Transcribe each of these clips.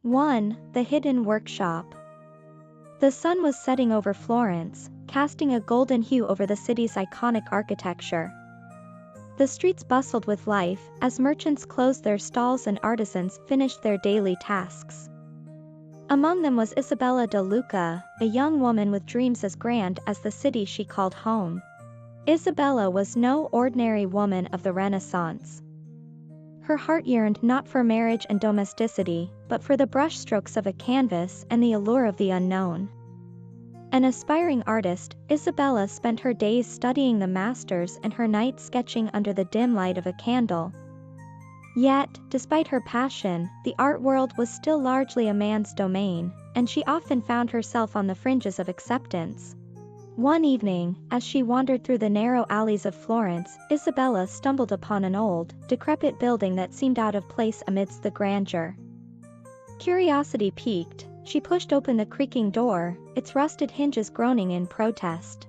1. The Hidden Workshop. The sun was setting over Florence, casting a golden hue over the city's iconic architecture. The streets bustled with life as merchants closed their stalls and artisans finished their daily tasks. Among them was Isabella De Luca, a young woman with dreams as grand as the city she called home. Isabella was no ordinary woman of the Renaissance. Her heart yearned not for marriage and domesticity, but for the brushstrokes of a canvas and the allure of the unknown. An aspiring artist, Isabella spent her days studying the masters and her nights sketching under the dim light of a candle. Yet, despite her passion, the art world was still largely a man's domain, and she often found herself on the fringes of acceptance. One evening, as she wandered through the narrow alleys of Florence, Isabella stumbled upon an old, decrepit building that seemed out of place amidst the grandeur. Curiosity piqued, she pushed open the creaking door, its rusted hinges groaning in protest.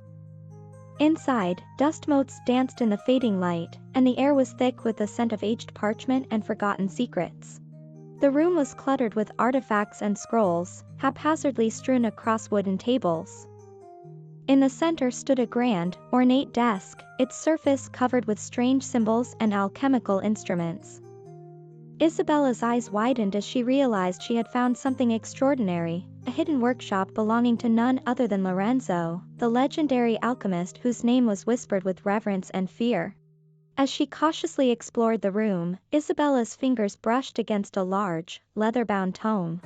Inside, dust motes danced in the fading light, and the air was thick with the scent of aged parchment and forgotten secrets. The room was cluttered with artifacts and scrolls, haphazardly strewn across wooden tables. In the center stood a grand, ornate desk, its surface covered with strange symbols and alchemical instruments. Isabella's eyes widened as she realized she had found something extraordinary, a hidden workshop belonging to none other than Lorenzo, the legendary alchemist whose name was whispered with reverence and fear. As she cautiously explored the room, Isabella's fingers brushed against a large, leather-bound tome.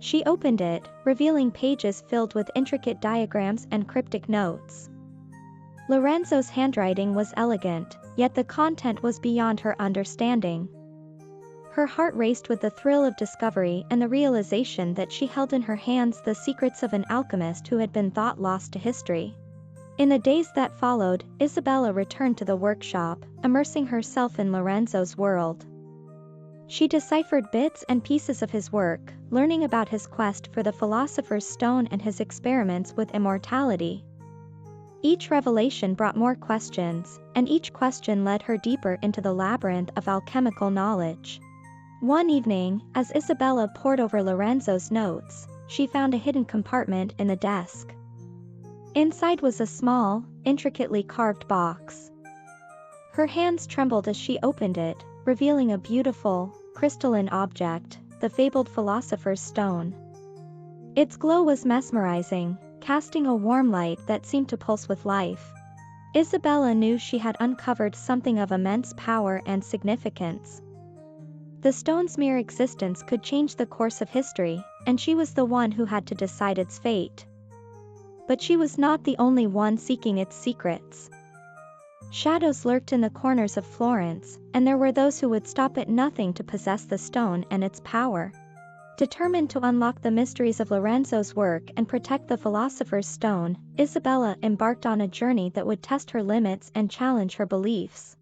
She opened it, revealing pages filled with intricate diagrams and cryptic notes. Lorenzo's handwriting was elegant, yet the content was beyond her understanding. Her heart raced with the thrill of discovery and the realization that she held in her hands the secrets of an alchemist who had been thought lost to history. In the days that followed, Isabella returned to the workshop, immersing herself in Lorenzo's world. She deciphered bits and pieces of his work, learning about his quest for the Philosopher's Stone and his experiments with immortality. Each revelation brought more questions, and each question led her deeper into the labyrinth of alchemical knowledge. One evening, as Isabella pored over Lorenzo's notes, she found a hidden compartment in the desk. Inside was a small, intricately carved box. Her hands trembled as she opened it, revealing a beautiful, crystalline object, the fabled Philosopher's Stone. Its glow was mesmerizing, casting a warm light that seemed to pulse with life. Isabella knew she had uncovered something of immense power and significance. The stone's mere existence could change the course of history, and she was the one who had to decide its fate. But she was not the only one seeking its secrets. Shadows lurked in the corners of Florence, and there were those who would stop at nothing to possess the stone and its power. Determined to unlock the mysteries of Lorenzo's work and protect the Philosopher's Stone, Isabella embarked on a journey that would test her limits and challenge her beliefs.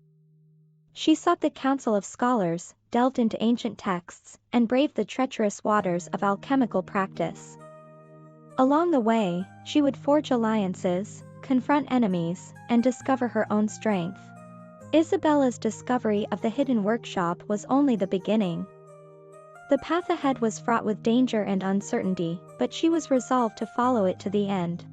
She sought the counsel of scholars, delved into ancient texts, and braved the treacherous waters of alchemical practice. Along the way, she would forge alliances, confront enemies, and discover her own strength. Isabella's discovery of the hidden workshop was only the beginning. The path ahead was fraught with danger and uncertainty, but she was resolved to follow it to the end.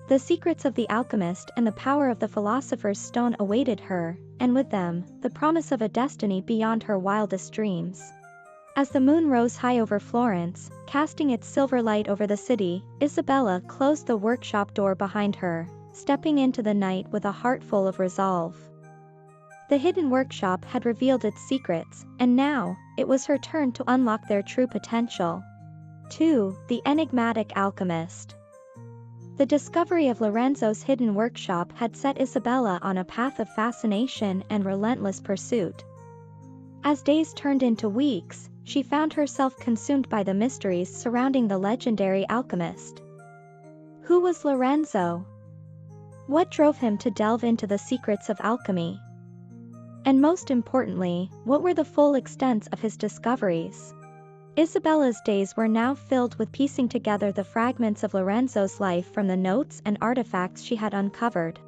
The secrets of the alchemist and the power of the Philosopher's Stone awaited her, and with them, the promise of a destiny beyond her wildest dreams. As the moon rose high over Florence, casting its silver light over the city, Isabella closed the workshop door behind her, stepping into the night with a heart full of resolve. The hidden workshop had revealed its secrets, and now, it was her turn to unlock their true potential. 2. The Enigmatic Alchemist. The discovery of Lorenzo's hidden workshop had set Isabella on a path of fascination and relentless pursuit. As days turned into weeks, she found herself consumed by the mysteries surrounding the legendary alchemist. Who was Lorenzo? What drove him to delve into the secrets of alchemy? And most importantly, what were the full extents of his discoveries? Isabella's days were now filled with piecing together the fragments of Lorenzo's life from the notes and artifacts she had uncovered.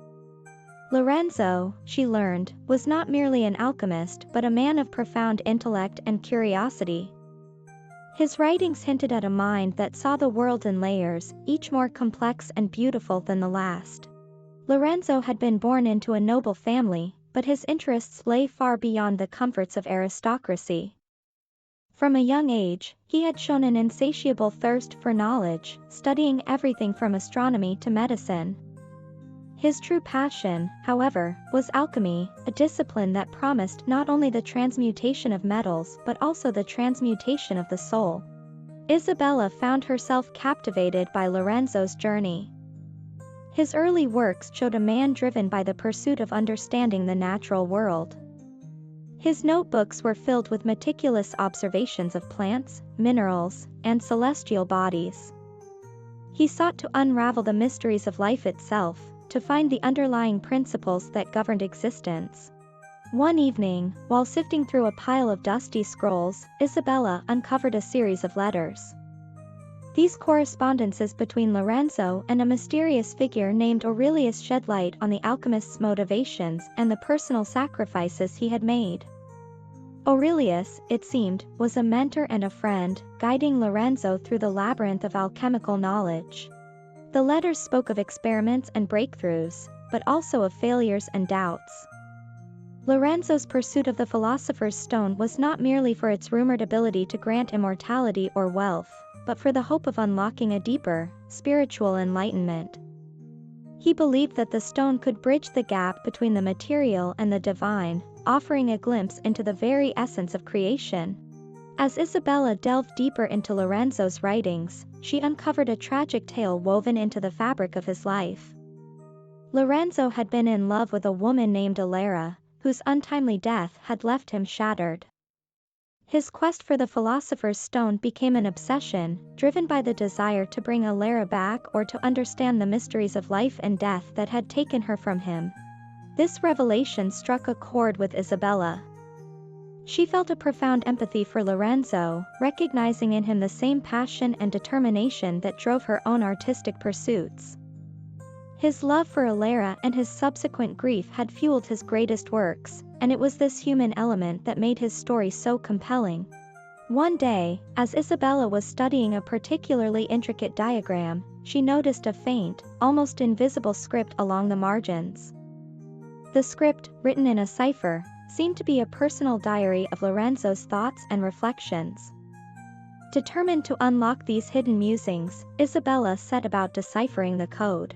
Lorenzo, she learned, was not merely an alchemist but a man of profound intellect and curiosity. His writings hinted at a mind that saw the world in layers, each more complex and beautiful than the last. Lorenzo had been born into a noble family, but his interests lay far beyond the comforts of aristocracy. From a young age, he had shown an insatiable thirst for knowledge, studying everything from astronomy to medicine. His true passion, however, was alchemy, a discipline that promised not only the transmutation of metals but also the transmutation of the soul. Isabella found herself captivated by Lorenzo's journey. His early works showed a man driven by the pursuit of understanding the natural world. His notebooks were filled with meticulous observations of plants, minerals, and celestial bodies. He sought to unravel the mysteries of life itself, to find the underlying principles that governed existence. One evening, while sifting through a pile of dusty scrolls, Isabella uncovered a series of letters. These correspondences between Lorenzo and a mysterious figure named Aurelius shed light on the alchemist's motivations and the personal sacrifices he had made. Aurelius, it seemed, was a mentor and a friend, guiding Lorenzo through the labyrinth of alchemical knowledge. The letters spoke of experiments and breakthroughs, but also of failures and doubts. Lorenzo's pursuit of the philosopher's stone was not merely for its rumored ability to grant immortality or wealth, but for the hope of unlocking a deeper, spiritual enlightenment. He believed that the stone could bridge the gap between the material and the divine, offering a glimpse into the very essence of creation. As Isabella delved deeper into Lorenzo's writings, she uncovered a tragic tale woven into the fabric of his life. Lorenzo had been in love with a woman named Alara, whose untimely death had left him shattered. His quest for the philosopher's stone became an obsession, driven by the desire to bring Alara back or to understand the mysteries of life and death that had taken her from him. This revelation struck a chord with Isabella. She felt a profound empathy for Lorenzo, recognizing in him the same passion and determination that drove her own artistic pursuits. His love for Alara and his subsequent grief had fueled his greatest works, and it was this human element that made his story so compelling. One day, as Isabella was studying a particularly intricate diagram, she noticed a faint, almost invisible script along the margins. The script, written in a cipher, seemed to be a personal diary of Lorenzo's thoughts and reflections. Determined to unlock these hidden musings, Isabella set about deciphering the code.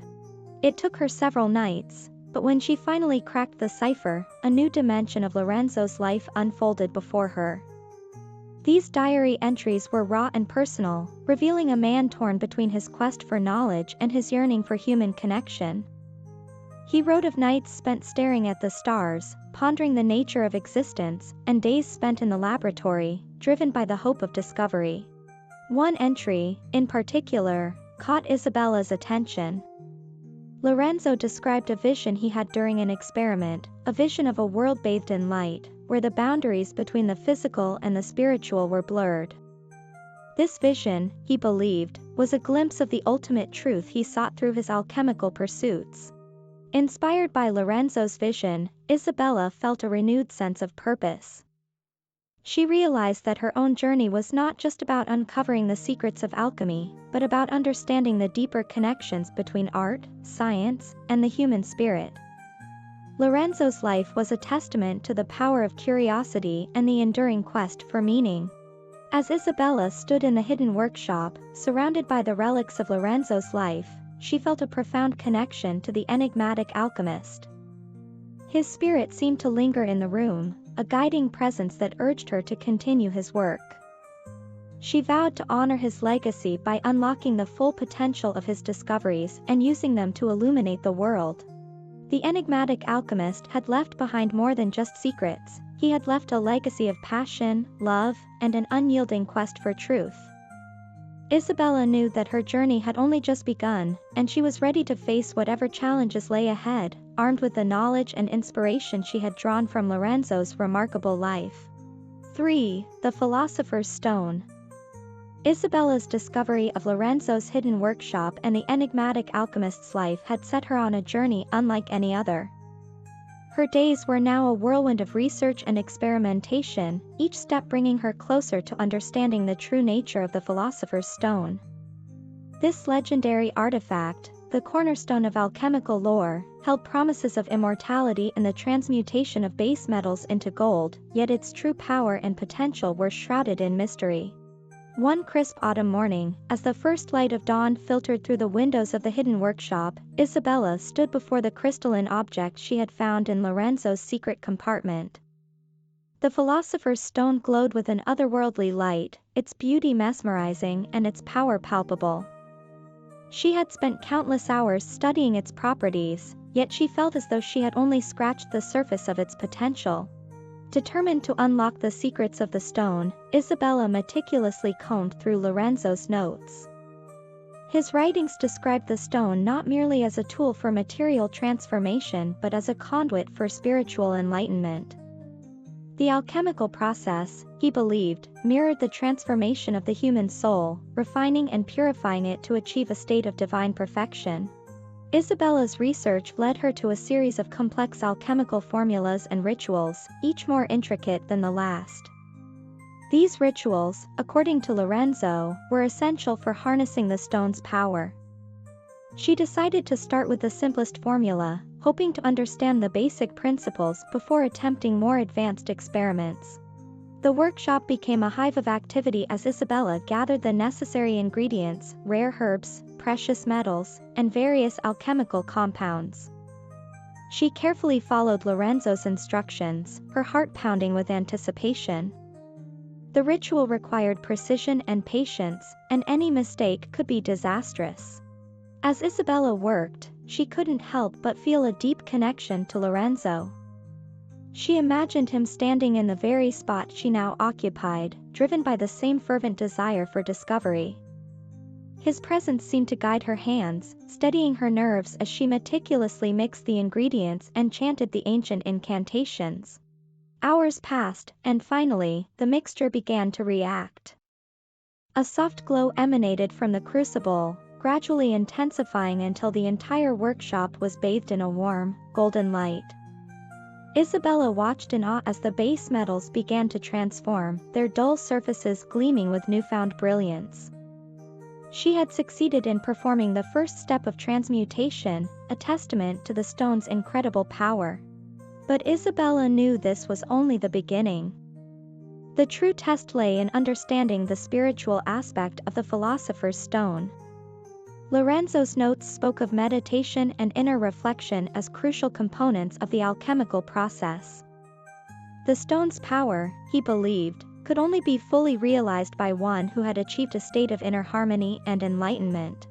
It took her several nights, but when she finally cracked the cipher, a new dimension of Lorenzo's life unfolded before her. These diary entries were raw and personal, revealing a man torn between his quest for knowledge and his yearning for human connection. He wrote of nights spent staring at the stars, pondering the nature of existence, and days spent in the laboratory, driven by the hope of discovery. One entry, in particular, caught Isabella's attention. Lorenzo described a vision he had during an experiment, a vision of a world bathed in light, where the boundaries between the physical and the spiritual were blurred. This vision, he believed, was a glimpse of the ultimate truth he sought through his alchemical pursuits. Inspired by Lorenzo's vision, Isabella felt a renewed sense of purpose. She realized that her own journey was not just about uncovering the secrets of alchemy, but about understanding the deeper connections between art, science, and the human spirit. Lorenzo's life was a testament to the power of curiosity and the enduring quest for meaning. As Isabella stood in the hidden workshop, surrounded by the relics of Lorenzo's life, she felt a profound connection to the enigmatic alchemist. His spirit seemed to linger in the room, a guiding presence that urged her to continue his work. She vowed to honor his legacy by unlocking the full potential of his discoveries and using them to illuminate the world. The enigmatic alchemist had left behind more than just secrets. He had left a legacy of passion, love, and an unyielding quest for truth. Isabella knew that her journey had only just begun, and she was ready to face whatever challenges lay ahead, armed with the knowledge and inspiration she had drawn from Lorenzo's remarkable life. 3. The Philosopher's Stone. Isabella's discovery of Lorenzo's hidden workshop and the enigmatic alchemist's life had set her on a journey unlike any other. Her days were now a whirlwind of research and experimentation, each step bringing her closer to understanding the true nature of the Philosopher's Stone. This legendary artifact, the cornerstone of alchemical lore, held promises of immortality and the transmutation of base metals into gold, yet its true power and potential were shrouded in mystery. One crisp autumn morning, as the first light of dawn filtered through the windows of the hidden workshop, Isabella stood before the crystalline object she had found in Lorenzo's secret compartment. The Philosopher's Stone glowed with an otherworldly light, its beauty mesmerizing and its power palpable. She had spent countless hours studying its properties, yet she felt as though she had only scratched the surface of its potential. Determined to unlock the secrets of the stone, Isabella meticulously combed through Lorenzo's notes. His writings described the stone not merely as a tool for material transformation but as a conduit for spiritual enlightenment. The alchemical process, he believed, mirrored the transformation of the human soul, refining and purifying it to achieve a state of divine perfection. Isabella's research led her to a series of complex alchemical formulas and rituals, each more intricate than the last. These rituals, according to Lorenzo, were essential for harnessing the stone's power. She decided to start with the simplest formula, hoping to understand the basic principles before attempting more advanced experiments. The workshop became a hive of activity as Isabella gathered the necessary ingredients, rare herbs, precious metals, and various alchemical compounds. She carefully followed Lorenzo's instructions, her heart pounding with anticipation. The ritual required precision and patience, and any mistake could be disastrous. As Isabella worked, she couldn't help but feel a deep connection to Lorenzo. She imagined him standing in the very spot she now occupied, driven by the same fervent desire for discovery. His presence seemed to guide her hands, steadying her nerves as she meticulously mixed the ingredients and chanted the ancient incantations. Hours passed, and finally, the mixture began to react. A soft glow emanated from the crucible, gradually intensifying until the entire workshop was bathed in a warm, golden light. Isabella watched in awe as the base metals began to transform, their dull surfaces gleaming with newfound brilliance. She had succeeded in performing the first step of transmutation, a testament to the stone's incredible power. But Isabella knew this was only the beginning. The true test lay in understanding the spiritual aspect of the Philosopher's Stone. Lorenzo's notes spoke of meditation and inner reflection as crucial components of the alchemical process. The stone's power, he believed, could only be fully realized by one who had achieved a state of inner harmony and enlightenment.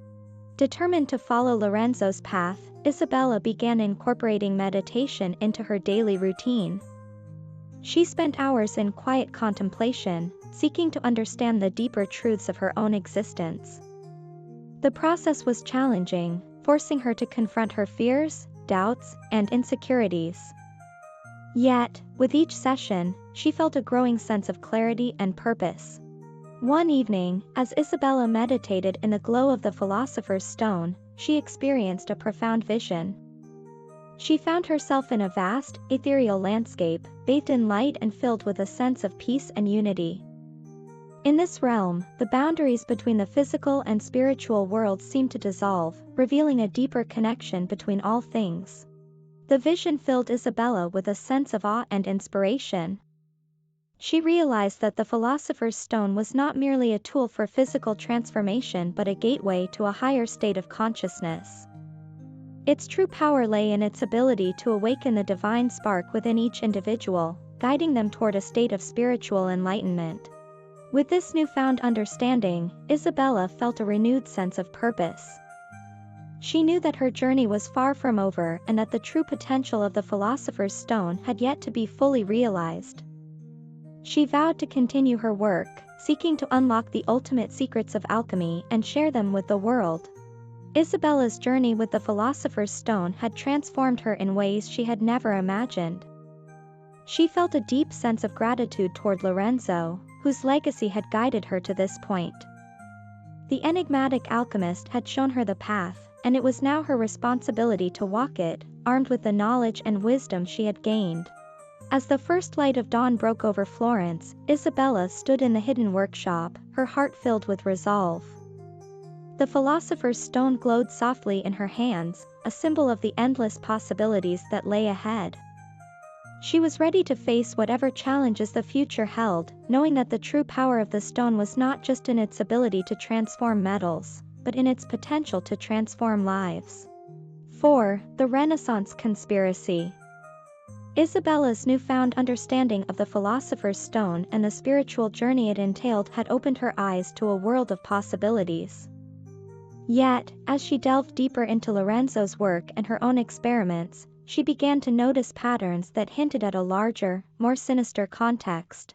Determined to follow Lorenzo's path, Isabella began incorporating meditation into her daily routine. She spent hours in quiet contemplation, seeking to understand the deeper truths of her own existence. The process was challenging, forcing her to confront her fears, doubts, and insecurities. Yet, with each session, she felt a growing sense of clarity and purpose. One evening, as Isabella meditated in the glow of the Philosopher's Stone, she experienced a profound vision. She found herself in a vast, ethereal landscape, bathed in light and filled with a sense of peace and unity. In this realm, the boundaries between the physical and spiritual worlds seemed to dissolve, revealing a deeper connection between all things. The vision filled Isabella with a sense of awe and inspiration. She realized that the Philosopher's Stone was not merely a tool for physical transformation but a gateway to a higher state of consciousness. Its true power lay in its ability to awaken the divine spark within each individual, guiding them toward a state of spiritual enlightenment. With this newfound understanding, Isabella felt a renewed sense of purpose. She knew that her journey was far from over and that the true potential of the Philosopher's Stone had yet to be fully realized. She vowed to continue her work, seeking to unlock the ultimate secrets of alchemy and share them with the world. Isabella's journey with the Philosopher's Stone had transformed her in ways she had never imagined. She felt a deep sense of gratitude toward Lorenzo, whose legacy had guided her to this point. The enigmatic alchemist had shown her the path, and it was now her responsibility to walk it, armed with the knowledge and wisdom she had gained. As the first light of dawn broke over Florence, Isabella stood in the hidden workshop, her heart filled with resolve. The philosopher's stone glowed softly in her hands, a symbol of the endless possibilities that lay ahead. She was ready to face whatever challenges the future held, knowing that the true power of the stone was not just in its ability to transform metals, but in its potential to transform lives. 4. The Renaissance Conspiracy. Isabella's newfound understanding of the philosopher's stone and the spiritual journey it entailed had opened her eyes to a world of possibilities. Yet, as she delved deeper into Lorenzo's work and her own experiments, she began to notice patterns that hinted at a larger, more sinister context.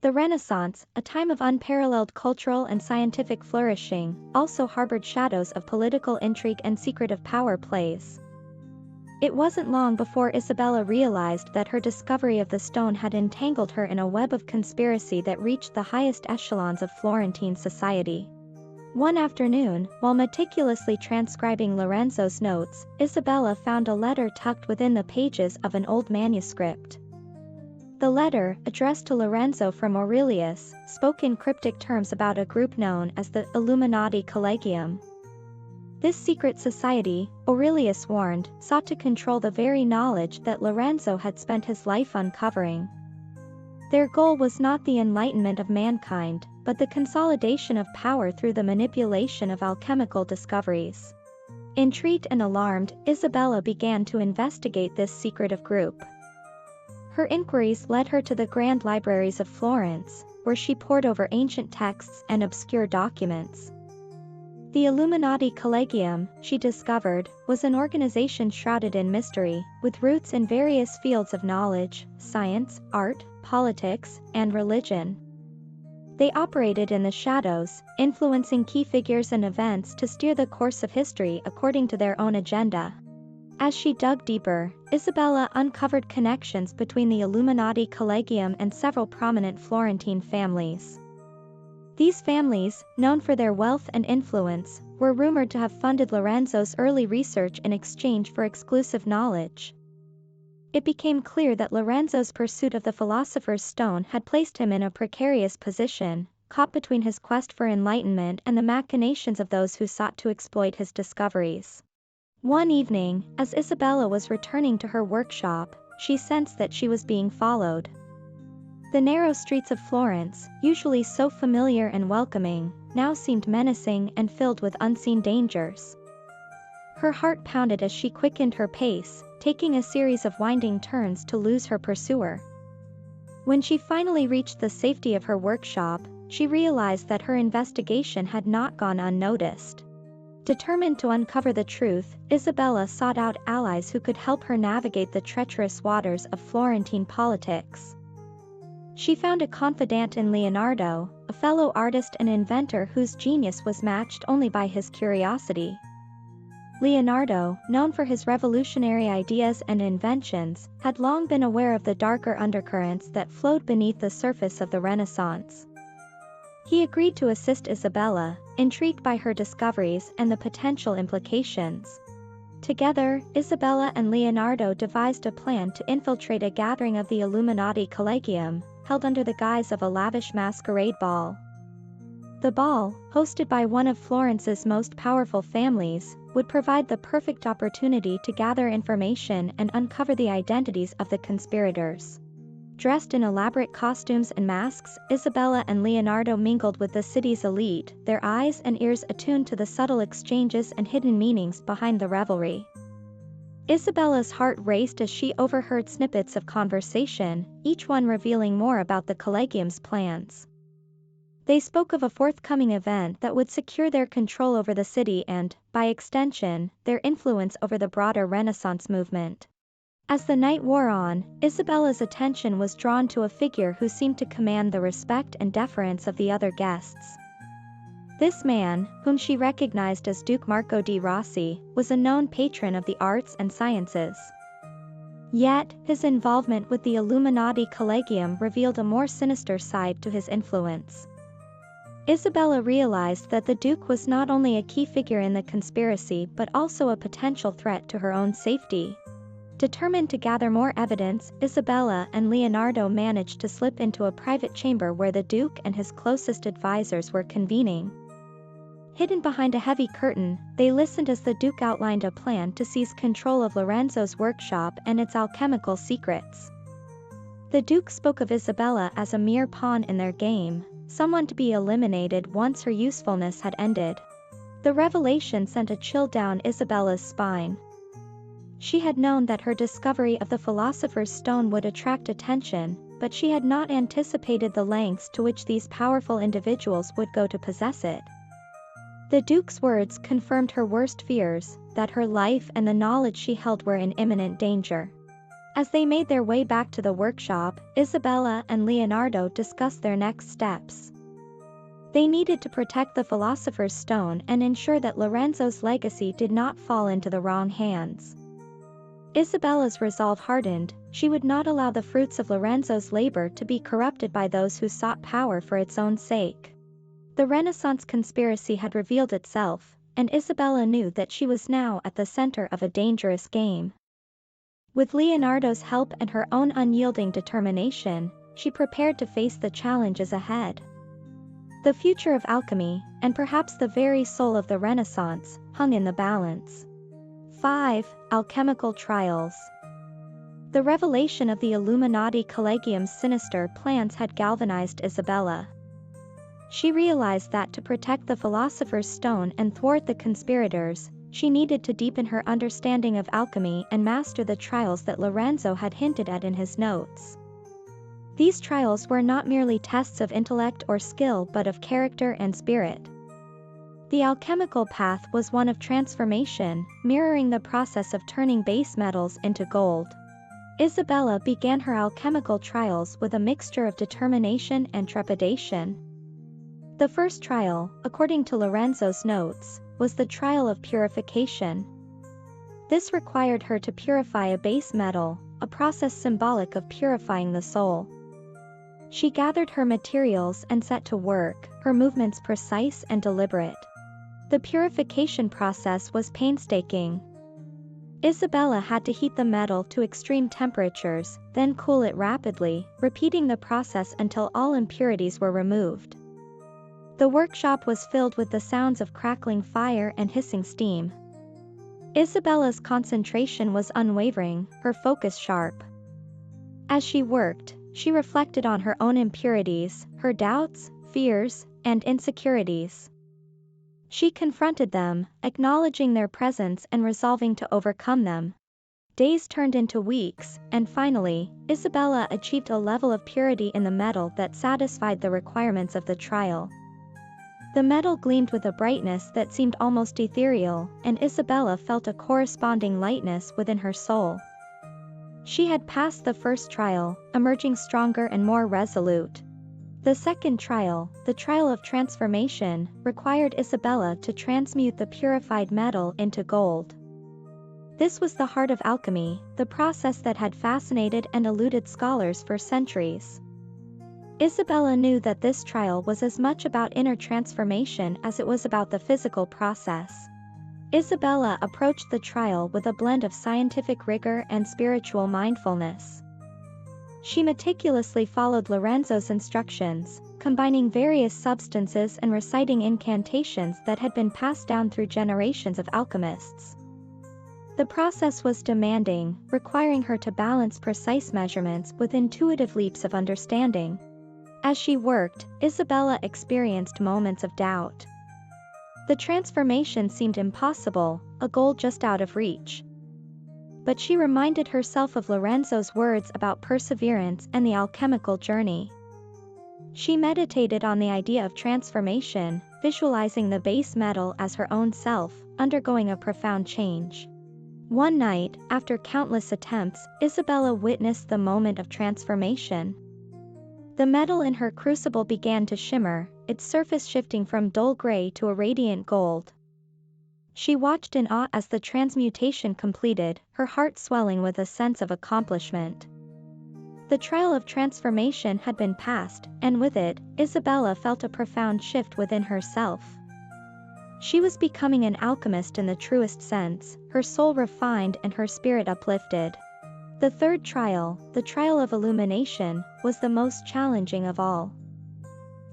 The Renaissance, a time of unparalleled cultural and scientific flourishing, also harbored shadows of political intrigue and secretive power plays. It wasn't long before Isabella realized that her discovery of the stone had entangled her in a web of conspiracy that reached the highest echelons of Florentine society. One afternoon, while meticulously transcribing Lorenzo's notes, Isabella found a letter tucked within the pages of an old manuscript. The letter, addressed to Lorenzo from Aurelius, spoke in cryptic terms about a group known as the Illuminati Collegium. This secret society, Aurelius warned, sought to control the very knowledge that Lorenzo had spent his life uncovering. Their goal was not the enlightenment of mankind, but the consolidation of power through the manipulation of alchemical discoveries. Intrigued and alarmed, Isabella began to investigate this secretive group. Her inquiries led her to the grand libraries of Florence, where she pored over ancient texts and obscure documents. The Illuminati Collegium, she discovered, was an organization shrouded in mystery, with roots in various fields of knowledge, science, art, politics, and religion. They operated in the shadows, influencing key figures and events to steer the course of history according to their own agenda. As she dug deeper, Isabella uncovered connections between the Illuminati Collegium and several prominent Florentine families. These families, known for their wealth and influence, were rumored to have funded Lorenzo's early research in exchange for exclusive knowledge. It became clear that Lorenzo's pursuit of the philosopher's stone had placed him in a precarious position, caught between his quest for enlightenment and the machinations of those who sought to exploit his discoveries. One evening, as Isabella was returning to her workshop, she sensed that she was being followed. The narrow streets of Florence, usually so familiar and welcoming, now seemed menacing and filled with unseen dangers. Her heart pounded as she quickened her pace, taking a series of winding turns to lose her pursuer. When she finally reached the safety of her workshop, she realized that her investigation had not gone unnoticed. Determined to uncover the truth, Isabella sought out allies who could help her navigate the treacherous waters of Florentine politics. She found a confidant in Leonardo, a fellow artist and inventor whose genius was matched only by his curiosity. Leonardo, known for his revolutionary ideas and inventions, had long been aware of the darker undercurrents that flowed beneath the surface of the Renaissance. He agreed to assist Isabella, intrigued by her discoveries and the potential implications. Together, Isabella and Leonardo devised a plan to infiltrate a gathering of the Illuminati Collegium, held under the guise of a lavish masquerade ball. The ball, hosted by one of Florence's most powerful families, would provide the perfect opportunity to gather information and uncover the identities of the conspirators. Dressed in elaborate costumes and masks, Isabella and Leonardo mingled with the city's elite, their eyes and ears attuned to the subtle exchanges and hidden meanings behind the revelry. Isabella's heart raced as she overheard snippets of conversation, each one revealing more about the Collegium's plans. They spoke of a forthcoming event that would secure their control over the city and, by extension, their influence over the broader Renaissance movement. As the night wore on, Isabella's attention was drawn to a figure who seemed to command the respect and deference of the other guests. This man, whom she recognized as Duke Marco di Rossi, was a known patron of the arts and sciences. Yet, his involvement with the Illuminati Collegium revealed a more sinister side to his influence. Isabella realized that the Duke was not only a key figure in the conspiracy but also a potential threat to her own safety. Determined to gather more evidence, Isabella and Leonardo managed to slip into a private chamber where the Duke and his closest advisors were convening. Hidden behind a heavy curtain, they listened as the Duke outlined a plan to seize control of Lorenzo's workshop and its alchemical secrets. The Duke spoke of Isabella as a mere pawn in their game, someone to be eliminated once her usefulness had ended. The revelation sent a chill down Isabella's spine. She had known that her discovery of the Philosopher's Stone would attract attention, but she had not anticipated the lengths to which these powerful individuals would go to possess it. The Duke's words confirmed her worst fears, that her life and the knowledge she held were in imminent danger. As they made their way back to the workshop, Isabella and Leonardo discussed their next steps. They needed to protect the Philosopher's Stone and ensure that Lorenzo's legacy did not fall into the wrong hands. Isabella's resolve hardened. She would not allow the fruits of Lorenzo's labor to be corrupted by those who sought power for its own sake. The Renaissance conspiracy had revealed itself, and Isabella knew that she was now at the center of a dangerous game. With Leonardo's help and her own unyielding determination, she prepared to face the challenges ahead. The future of alchemy, and perhaps the very soul of the Renaissance, hung in the balance. 5. Alchemical Trials. The revelation of the Illuminati Collegium's sinister plans had galvanized Isabella. She realized that to protect the Philosopher's Stone and thwart the conspirators, she needed to deepen her understanding of alchemy and master the trials that Lorenzo had hinted at in his notes. These trials were not merely tests of intellect or skill but of character and spirit. The alchemical path was one of transformation, mirroring the process of turning base metals into gold. Isabella began her alchemical trials with a mixture of determination and trepidation. The first trial, according to Lorenzo's notes, was the trial of purification. This required her to purify a base metal, a process symbolic of purifying the soul. She gathered her materials and set to work, her movements precise and deliberate. The purification process was painstaking. Isabella had to heat the metal to extreme temperatures, then cool it rapidly, repeating the process until all impurities were removed. The workshop was filled with the sounds of crackling fire and hissing steam. Isabella's concentration was unwavering, her focus sharp. As she worked, she reflected on her own impurities, her doubts, fears, and insecurities. She confronted them, acknowledging their presence and resolving to overcome them. Days turned into weeks, and finally, Isabella achieved a level of purity in the metal that satisfied the requirements of the trial. The metal gleamed with a brightness that seemed almost ethereal, and Isabella felt a corresponding lightness within her soul. She had passed the first trial, emerging stronger and more resolute. The second trial, the trial of transformation, required Isabella to transmute the purified metal into gold. This was the heart of alchemy, the process that had fascinated and eluded scholars for centuries. Isabella knew that this trial was as much about inner transformation as it was about the physical process. Isabella approached the trial with a blend of scientific rigor and spiritual mindfulness. She meticulously followed Lorenzo's instructions, combining various substances and reciting incantations that had been passed down through generations of alchemists. The process was demanding, requiring her to balance precise measurements with intuitive leaps of understanding. As she worked, Isabella experienced moments of doubt. The transformation seemed impossible, a goal just out of reach. But she reminded herself of Lorenzo's words about perseverance and the alchemical journey. She meditated on the idea of transformation, visualizing the base metal as her own self, undergoing a profound change. One night, after countless attempts, Isabella witnessed the moment of transformation. The metal in her crucible began to shimmer, its surface shifting from dull gray to a radiant gold. She watched in awe as the transmutation completed, her heart swelling with a sense of accomplishment. The trial of transformation had been passed, and with it, Isabella felt a profound shift within herself. She was becoming an alchemist in the truest sense, her soul refined and her spirit uplifted. The third trial, the trial of illumination, was the most challenging of all.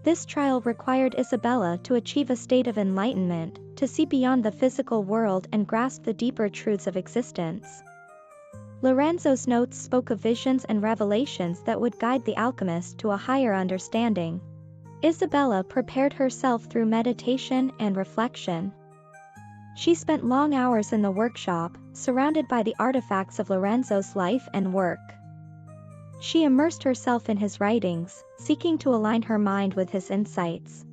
This trial required Isabella to achieve a state of enlightenment, to see beyond the physical world and grasp the deeper truths of existence. Lorenzo's notes spoke of visions and revelations that would guide the alchemist to a higher understanding. Isabella prepared herself through meditation and reflection. She spent long hours in the workshop, surrounded by the artifacts of Lorenzo's life and work. She immersed herself in his writings, seeking to align her mind with his insights.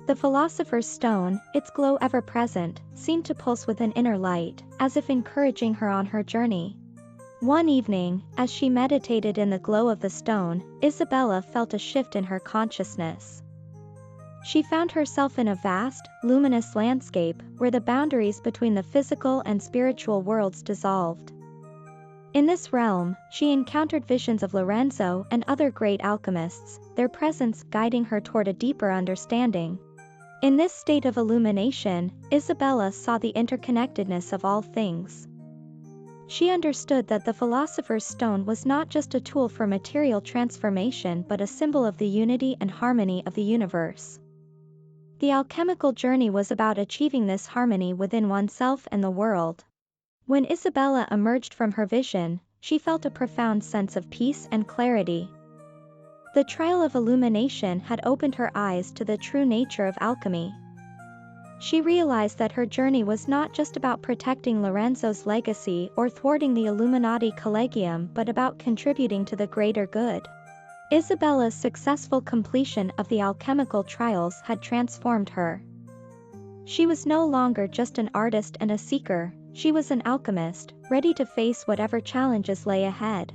The philosopher's stone, its glow ever present, seemed to pulse with an inner light, as if encouraging her on her journey. One evening, as she meditated in the glow of the stone, Isabella felt a shift in her consciousness. She found herself in a vast, luminous landscape, where the boundaries between the physical and spiritual worlds dissolved. In this realm, she encountered visions of Lorenzo and other great alchemists, their presence guiding her toward a deeper understanding. In this state of illumination, Isabella saw the interconnectedness of all things. She understood that the philosopher's stone was not just a tool for material transformation but a symbol of the unity and harmony of the universe. The alchemical journey was about achieving this harmony within oneself and the world. When Isabella emerged from her vision, she felt a profound sense of peace and clarity. The trial of illumination had opened her eyes to the true nature of alchemy. She realized that her journey was not just about protecting Lorenzo's legacy or thwarting the Illuminati Collegium but about contributing to the greater good. Isabella's successful completion of the alchemical trials had transformed her. She was no longer just an artist and a seeker, she was an alchemist, ready to face whatever challenges lay ahead.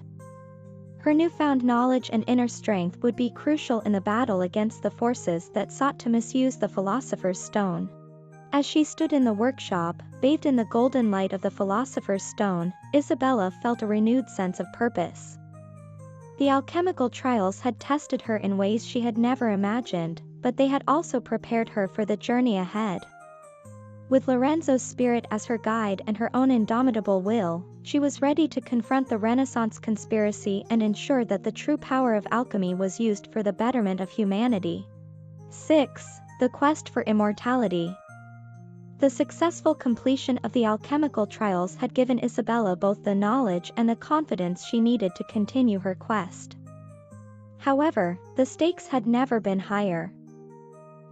Her newfound knowledge and inner strength would be crucial in the battle against the forces that sought to misuse the philosopher's stone. As she stood in the workshop, bathed in the golden light of the philosopher's stone, Isabella felt a renewed sense of purpose. The alchemical trials had tested her in ways she had never imagined, but they had also prepared her for the journey ahead. With Lorenzo's spirit as her guide and her own indomitable will, she was ready to confront the Renaissance conspiracy and ensure that the true power of alchemy was used for the betterment of humanity. 6. The quest for immortality. The successful completion of the alchemical trials had given Isabella both the knowledge and the confidence she needed to continue her quest. However, the stakes had never been higher.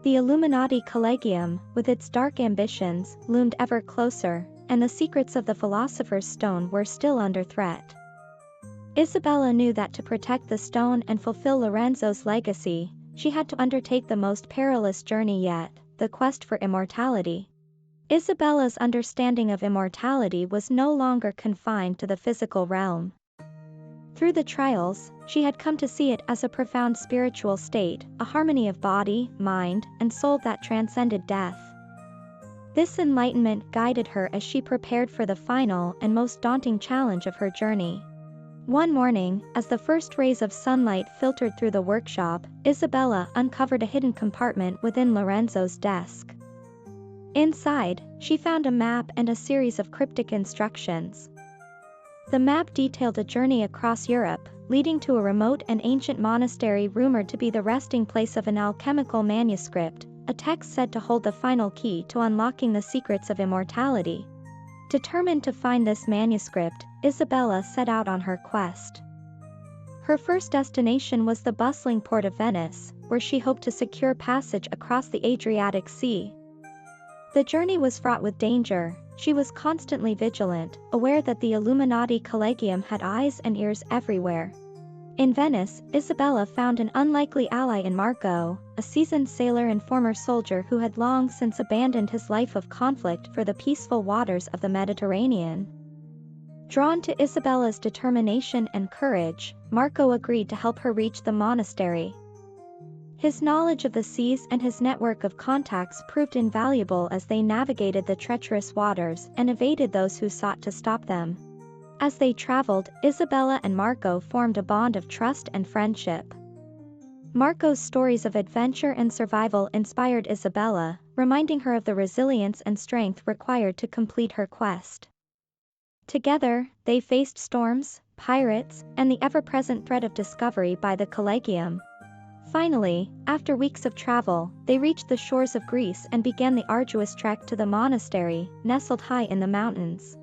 The Illuminati Collegium, with its dark ambitions, loomed ever closer, and the secrets of the Philosopher's Stone were still under threat. Isabella knew that to protect the stone and fulfill Lorenzo's legacy, she had to undertake the most perilous journey yet, the quest for immortality. Isabella's understanding of immortality was no longer confined to the physical realm. Through the trials, she had come to see it as a profound spiritual state, a harmony of body, mind, and soul that transcended death. This enlightenment guided her as she prepared for the final and most daunting challenge of her journey. One morning, as the first rays of sunlight filtered through the workshop, Isabella uncovered a hidden compartment within Lorenzo's desk. Inside, she found a map and a series of cryptic instructions. The map detailed a journey across Europe, leading to a remote and ancient monastery rumored to be the resting place of an alchemical manuscript, a text said to hold the final key to unlocking the secrets of immortality. Determined to find this manuscript, Isabella set out on her quest. Her first destination was the bustling port of Venice, where she hoped to secure passage across the Adriatic Sea. The journey was fraught with danger. She was constantly vigilant, aware that the Illuminati Collegium had eyes and ears everywhere. In Venice, Isabella found an unlikely ally in Marco, a seasoned sailor and former soldier who had long since abandoned his life of conflict for the peaceful waters of the Mediterranean. Drawn to Isabella's determination and courage, Marco agreed to help her reach the monastery. His knowledge of the seas and his network of contacts proved invaluable as they navigated the treacherous waters and evaded those who sought to stop them. As they traveled, Isabella and Marco formed a bond of trust and friendship. Marco's stories of adventure and survival inspired Isabella, reminding her of the resilience and strength required to complete her quest. Together, they faced storms, pirates, and the ever-present threat of discovery by the Collegium. Finally, after weeks of travel, they reached the shores of Greece and began the arduous trek to the monastery, nestled high in the mountains.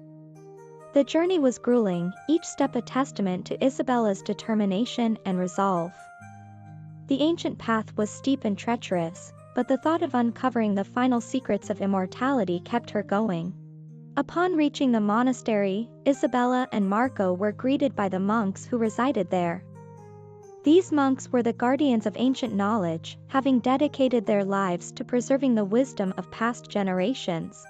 The journey was grueling, each step a testament to Isabella's determination and resolve. The ancient path was steep and treacherous, but the thought of uncovering the final secrets of immortality kept her going. Upon reaching the monastery, Isabella and Marco were greeted by the monks who resided there. These monks were the guardians of ancient knowledge, having dedicated their lives to preserving the wisdom of past generations.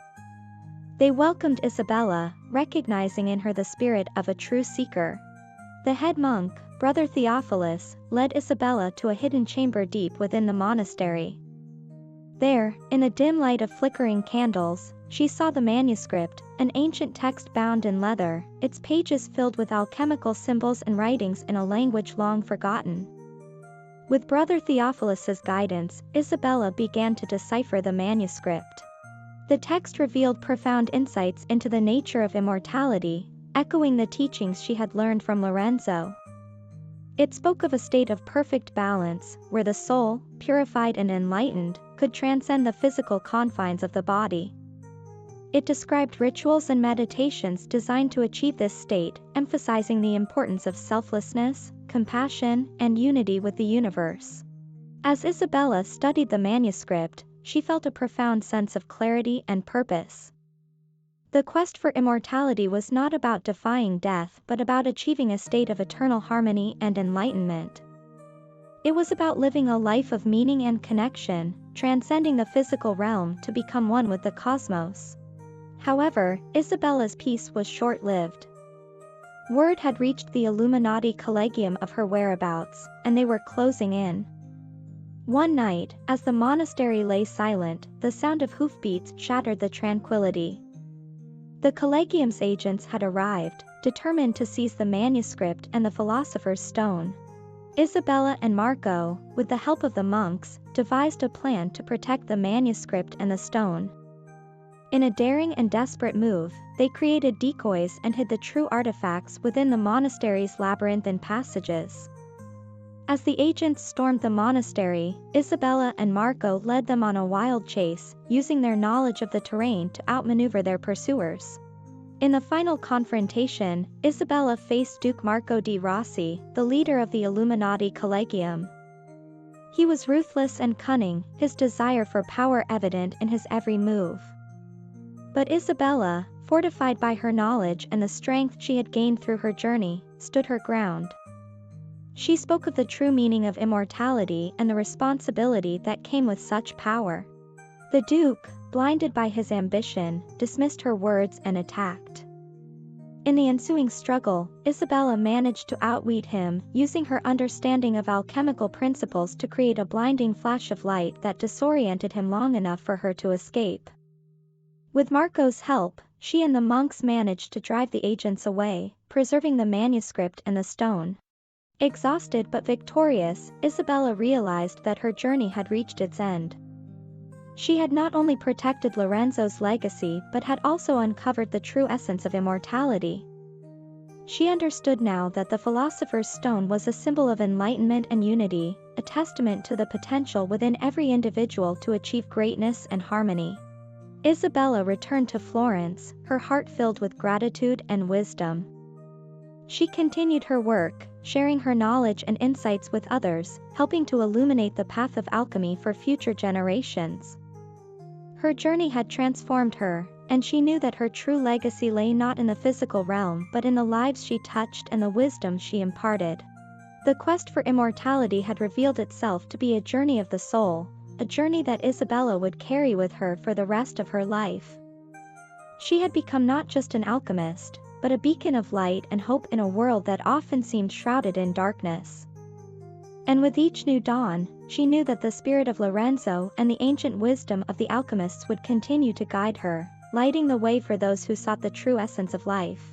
They welcomed Isabella, recognizing in her the spirit of a true seeker. The head monk, Brother Theophilus, led Isabella to a hidden chamber deep within the monastery. There, in the dim light of flickering candles, she saw the manuscript, an ancient text bound in leather, its pages filled with alchemical symbols and writings in a language long forgotten. With Brother Theophilus's guidance, Isabella began to decipher the manuscript. The text revealed profound insights into the nature of immortality, echoing the teachings she had learned from Lorenzo. It spoke of a state of perfect balance, where the soul, purified and enlightened, could transcend the physical confines of the body. It described rituals and meditations designed to achieve this state, emphasizing the importance of selflessness, compassion, and unity with the universe. As Isabella studied the manuscript, she felt a profound sense of clarity and purpose. The quest for immortality was not about defying death but about achieving a state of eternal harmony and enlightenment. It was about living a life of meaning and connection, transcending the physical realm to become one with the cosmos. However, Isabella's peace was short-lived. Word had reached the Illuminati Collegium of her whereabouts, and they were closing in. One night, as the monastery lay silent, the sound of hoofbeats shattered the tranquility. The Collegium's agents had arrived, determined to seize the manuscript and the Philosopher's Stone. Isabella and Marco, with the help of the monks, devised a plan to protect the manuscript and the stone. In a daring and desperate move, they created decoys and hid the true artifacts within the monastery's labyrinthine passages. As the agents stormed the monastery, Isabella and Marco led them on a wild chase, using their knowledge of the terrain to outmaneuver their pursuers. In the final confrontation, Isabella faced Duke Marco di Rossi, the leader of the Illuminati Collegium. He was ruthless and cunning, his desire for power evident in his every move. But Isabella, fortified by her knowledge and the strength she had gained through her journey, stood her ground. She spoke of the true meaning of immortality and the responsibility that came with such power. The Duke, blinded by his ambition, dismissed her words and attacked. In the ensuing struggle, Isabella managed to outwit him, using her understanding of alchemical principles to create a blinding flash of light that disoriented him long enough for her to escape. With Marco's help, she and the monks managed to drive the agents away, preserving the manuscript and the stone. Exhausted but victorious, Isabella realized that her journey had reached its end. She had not only protected Lorenzo's legacy but had also uncovered the true essence of immortality. She understood now that the Philosopher's Stone was a symbol of enlightenment and unity, a testament to the potential within every individual to achieve greatness and harmony. Isabella returned to Florence, her heart filled with gratitude and wisdom. She continued her work, sharing her knowledge and insights with others, helping to illuminate the path of alchemy for future generations. Her journey had transformed her, and she knew that her true legacy lay not in the physical realm but in the lives she touched and the wisdom she imparted. The quest for immortality had revealed itself to be a journey of the soul, a journey that Isabella would carry with her for the rest of her life. She had become not just an alchemist, but a beacon of light and hope in a world that often seemed shrouded in darkness. And with each new dawn, she knew that the spirit of Lorenzo and the ancient wisdom of the alchemists would continue to guide her, lighting the way for those who sought the true essence of life.